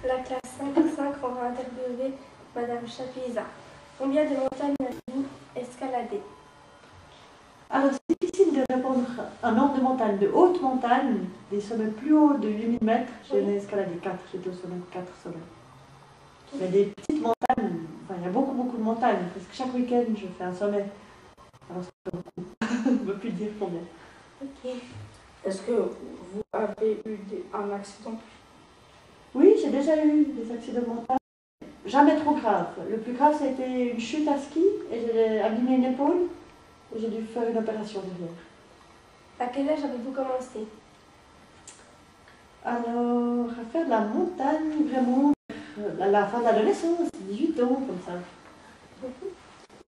La classe 5 on va interviewer Madame Chapiza. Combien de montagnes avez-vous escaladées? Alors, c'est difficile de répondre un nombre de montagnes. De hautes montagnes, des sommets plus hauts de 8000 mètres, j'en ai escaladé 4. J'étais au sommet de 4 sommets. Mais des petites montagnes, enfin, il y a beaucoup de montagnes. Parce que chaque week-end, je fais un sommet. Alors, c'est pas beaucoup. Je ne peux plus dire combien. Ok. Est-ce que vous avez eu un accident? Oui, j'ai déjà eu des accidents de montagne. Jamais trop graves. Le plus grave, c'était une chute à ski et j'ai abîmé une épaule et j'ai dû faire une opération derrière. À quel âge avez-vous commencé? Alors, à faire de la montagne, vraiment, à la fin de l'adolescence, 18 ans, comme ça.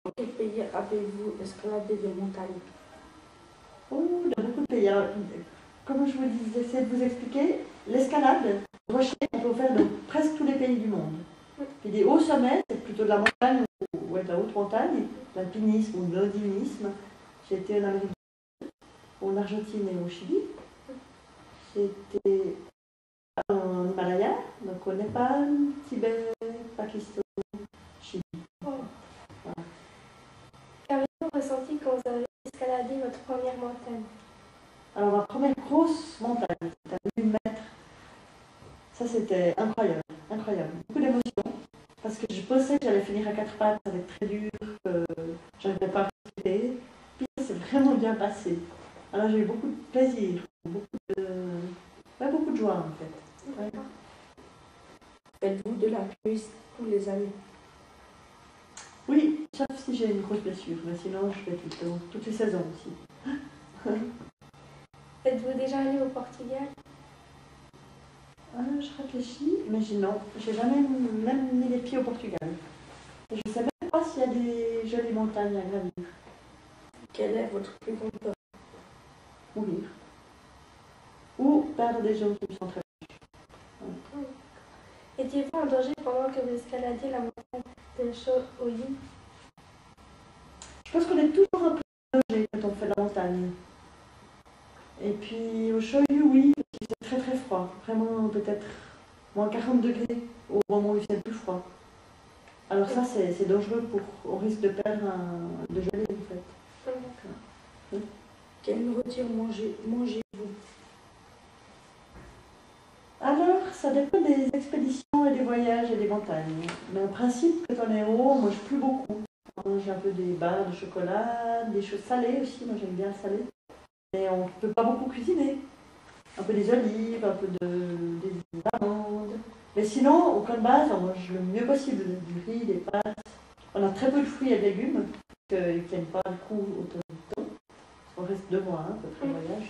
Dans quel pays avez-vous escaladé des montagnes? Oh, dans beaucoup de pays. Alors, comme je vous disais, j'essaie de vous expliquer, l'escalade, le rocher, on peut faire dans presque tous les pays du monde. Puis des hauts sommets, c'est plutôt de la montagne ou de la haute montagne, l'alpinisme ou l'andinisme. J'ai été en Amérique du Sud, en Argentine et au Chili. J'étais en Himalaya, donc au Népal, Tibet, Pakistan, Chili. Voilà. Qu'avez-vous ressenti quand vous avez escaladé votre première montagne? Alors ma première grosse montagne, c'était à 1000 mètres. Ça c'était incroyable, incroyable. Beaucoup d'émotions, parce que je pensais que j'allais finir à 4 pattes, ça allait être très dur, que je n'arrivais pas à respirer. Puis ça s'est vraiment bien passé. Alors j'ai eu beaucoup de plaisir, beaucoup de joie en fait. Ouais. Faites-vous de l'alpinisme tous les années? Oui, sauf si j'ai une grosse blessure, mais sinon je fais tout le temps, toutes les saisons aussi. Êtes-vous déjà allé au Portugal? Je réfléchis, mais non, j'ai jamais même mis les pieds au Portugal. Et je ne sais même pas s'il y a des jolies montagnes à gravir. Quelle est votre plus grande peur? Mourir. Ou perdre des gens qui me sont très proches. Étiez-vous en danger pendant que vous escaladiez la montagne de Shoyu? Je pense qu'on est toujours un peu en danger quand on fait la montagne. Et puis au Shoyu, oui, parce qu'il fait très froid. Vraiment peut-être moins 40 degrés au moment où il fait le plus froid. Alors ça, c'est dangereux, on risque de perdre de gelée en fait. D'accord. Quelle nourriture mangez-vous? Alors, ça dépend des expéditions et des voyages et des montagnes. Mais en principe, quand on est haut, on mange plus beaucoup. On mange un peu des barres de chocolat, des choses salées aussi, moi j'aime bien le salé. Mais on ne peut pas beaucoup cuisiner. Un peu des olives, un peu des amandes. Mais sinon, au camp de base, on mange le mieux possible. Du riz, des pâtes. On a très peu de fruits et de légumes, parce qu'ils ne tiennent pas le coup autant de temps. On reste 2 mois, à peu près, au voyage.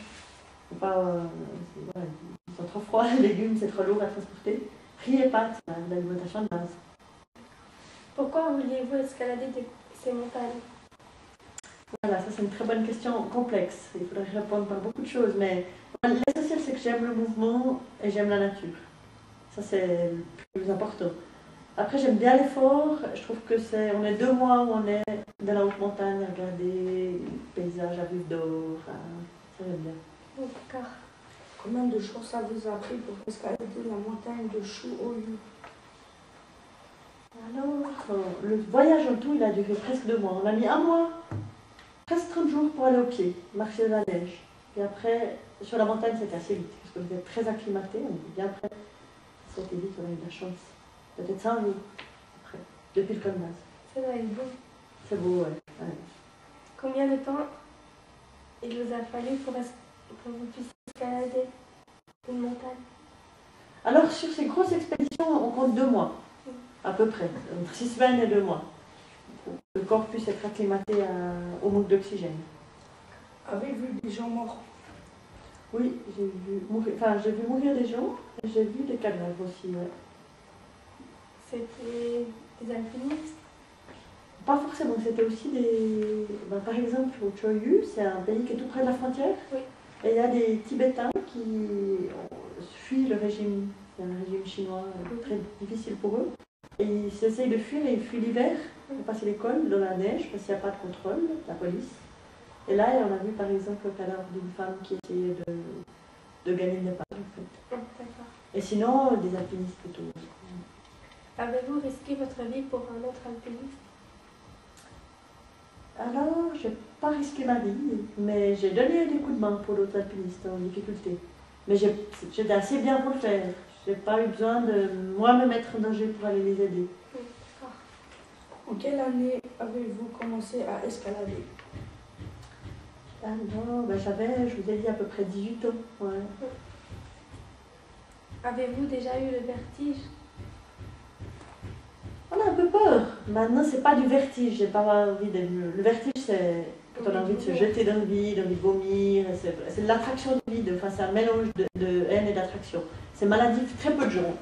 Faut pas, voilà, ils sont trop froids, les légumes, c'est trop lourd à transporter. Riz et pâtes, c'est l'alimentation de base. Pourquoi vouliez-vous escalader ces montagnes? Voilà, ça c'est une très bonne question complexe. Il faudrait répondre par beaucoup de choses, mais l'essentiel c'est que j'aime le mouvement et j'aime la nature. Ça c'est le plus important. Après j'aime bien l'effort, je trouve que on est 2 mois où on est dans la haute montagne à regarder les paysages à vue d'or, ça j'aime bien. D'accord. Combien de jours ça vous a pris pour escalader la montagne de Shoyu? Alors, le voyage en tout il a duré presque 2 mois. On a mis 1 mois, presque 30 jours pour aller au pied, marcher dans la neige. Et après, sur la montagne c'était assez vite, parce qu'on était très acclimatés, on était bien prêts. C'était vite, on a eu de la chance. Peut-être 5 jours après, depuis le camp de base. Ça doit être beau. C'est beau, ouais. Combien de temps il vous a fallu pour que vous puissiez escalader une montagne? Alors, sur ces grosses expéditions, on compte 2 mois, à peu près, entre 6 semaines et 2 mois, pour que le corps puisse être acclimaté au manque d'oxygène. Avez-vous vu des gens morts? Oui, j'ai vu mourir des gens, et j'ai vu des cadavres aussi, ouais. C'était des alpinistes? Pas forcément, c'était aussi des... par exemple, au Choyu, c'est un pays qui est tout près de la frontière. Oui. Et il y a des Tibétains qui fuient le régime. C'est un régime chinois très difficile pour eux. Et ils essayent de fuir et ils fuient l'hiver pour passer l'école dans la neige parce qu'il n'y a pas de contrôle, la police. Et là, on a vu par exemple le cadavre d'une femme qui essayait de gagner le Népal en fait. D'accord. Et sinon, des alpinistes plutôt. Avez-vous risqué votre vie pour un autre alpiniste? Alors, j'ai pas risqué ma vie, mais j'ai donné des coups de main pour d'autres alpinistes en difficulté. Mais j'étais assez bien pour le faire. J'ai pas eu besoin de moi me mettre en danger pour aller les aider. D'accord. En quelle année avez-vous commencé à escalader? Alors, j'avais, je vous ai dit, à peu près 18 ans. Ouais. Avez-vous déjà eu le vertige? On a un peu peur. Maintenant, c'est pas du vertige. J'ai pas envie d'être. Le vertige, c'est quand on a envie de se jeter dans le vide, envie de vomir. C'est de l'attraction du vide. Enfin, c'est un mélange de haine et d'attraction. C'est maladif. Très peu de gens.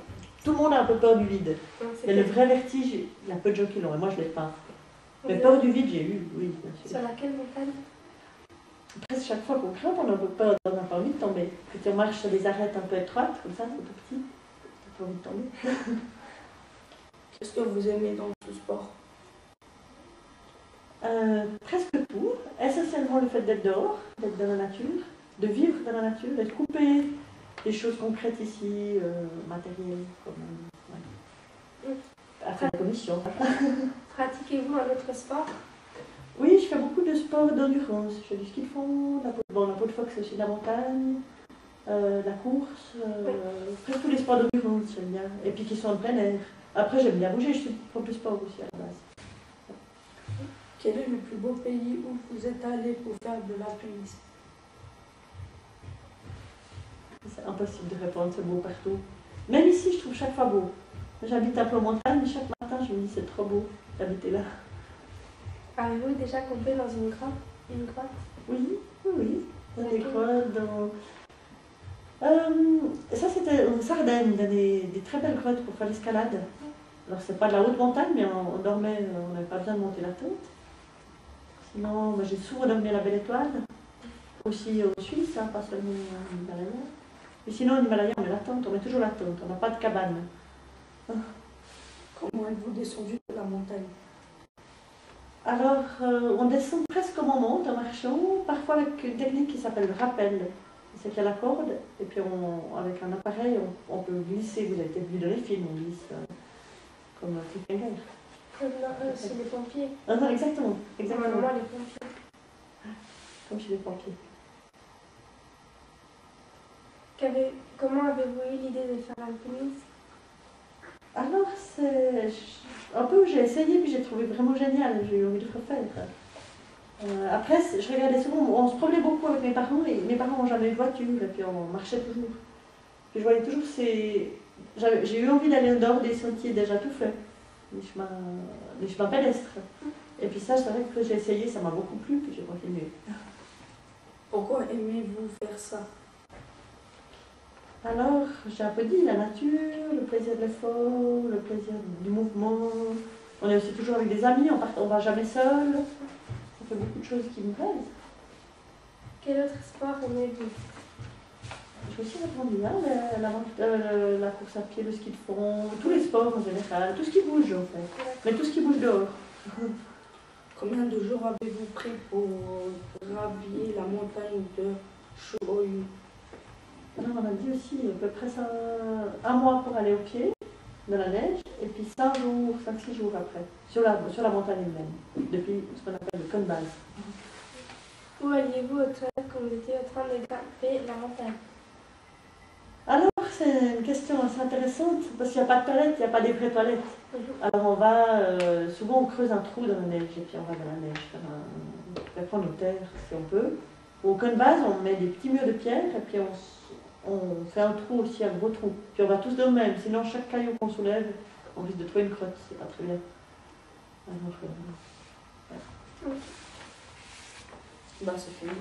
Tout le monde a un peu peur du vide. Mais le vrai vertige, il y a peu de gens qui l'ont. Et moi, je l'ai pas. Mais peur du vide, j'ai eu, oui, bien sûr. Sur laquelle montagne? Presque chaque fois qu'on grimpe, on a un peu peur. On n'a pas envie de tomber. Quand on marche sur des arêtes un peu étroites, comme ça, c'est tout petit. On n'a pas envie de tomber. Qu'est-ce que vous aimez dans ce sport? Presque tout. Essentiellement le fait d'être dehors, d'être dans la nature, de vivre dans la nature, d'être coupé des choses concrètes ici, matérielles, comme après la commission. Pratiquez-vous un autre sport? Oui, je fais beaucoup de sport d'endurance. Je fais du ski de fond, la peau de phoque, c'est aussi de la montagne, la course, presque tous les sports d'endurance, j'aime bien. Et puis qui sont en plein air. Après, j'aime bien bouger, je suis prof de sport aussi à la base. Quel est le plus beau pays où vous êtes allé pour faire de l'alpinisme? C'est impossible de répondre, c'est beau partout. Même ici, je trouve chaque fois beau. J'habite un peu en montagne, mais chaque matin, je me dis c'est trop beau d'habiter là. Avez-vous déjà campé dans une grotte? Oui. Dans des grottes, ça, c'était en Sardaigne, dans des très belles grottes pour faire l'escalade. Alors, c'est pas de la haute montagne, mais on dormait, on n'avait pas besoin de monter la tente. Sinon, j'ai souvent dormi à la Belle Étoile, aussi au Suisse, hein, pas seulement en Himalaya. Mais sinon, en Himalaya, on met la tente, on met toujours la tente, on n'a pas de cabane. Comment êtes-vous descendu de la montagne? Alors, on descend presque comme on monte en marchant, parfois avec une technique qui s'appelle le rappel. C'est qu'il y a la corde, et puis avec un appareil, on peut glisser. Vous avez peut-être vu dans les films, on glisse comme un cliffhanger. C'est les pompiers. Ah non, exactement. Normalement, les pompiers. Comme chez les pompiers. Comment avez-vous eu l'idée de faire l'alpinisme? Alors, c'est un peu, j'ai essayé, puis j'ai trouvé vraiment génial. J'ai eu envie de refaire. Après, je regardais souvent, on se promenait beaucoup avec mes parents, et mes parents n'ont jamais eu de voiture, et puis on marchait toujours. Puis je voyais toujours j'ai eu envie d'aller en dehors des sentiers déjà tout faits, les chemins pédestres. Et puis ça, c'est vrai que j'ai essayé, ça m'a beaucoup plu, puis j'ai continué. Pourquoi aimez-vous faire ça? Alors, j'ai un peu dit la nature, le plaisir de l'effort, le plaisir du mouvement. On est aussi toujours avec des amis, on ne va jamais seul. Ça fait beaucoup de choses qui me plaisent. Quel autre sport aimez-vous? J'ai aussi répondu, la course à pied, le ski de fond, tous les sports en général, tout ce qui bouge en fait, mais tout ce qui bouge dehors. Combien de jours avez-vous pris pour gravir la montagne de Shōyu? Alors on a dit aussi à peu près un mois pour aller au pied, dans la neige, et puis 5-6 jours après, sur la montagne elle-même, depuis ce qu'on appelle le cône base. Où alliez-vous aux toilettes quand vous étiez en train de grimper la montagne? Alors, c'est une question assez intéressante, parce qu'il n'y a pas de toilette, il n'y a pas des vraies toilettes. Alors on va, souvent on creuse un trou dans la neige, et puis on va dans la neige, faire nos terres si on peut. Au cône base, on met des petits murs de pierre, et puis on fait un trou aussi, un gros trou. Puis on va tous dans le même, sinon chaque caillou qu'on soulève, on risque de trouver une crotte, c'est pas très bien. Alors, C'est fini.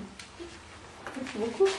Merci beaucoup.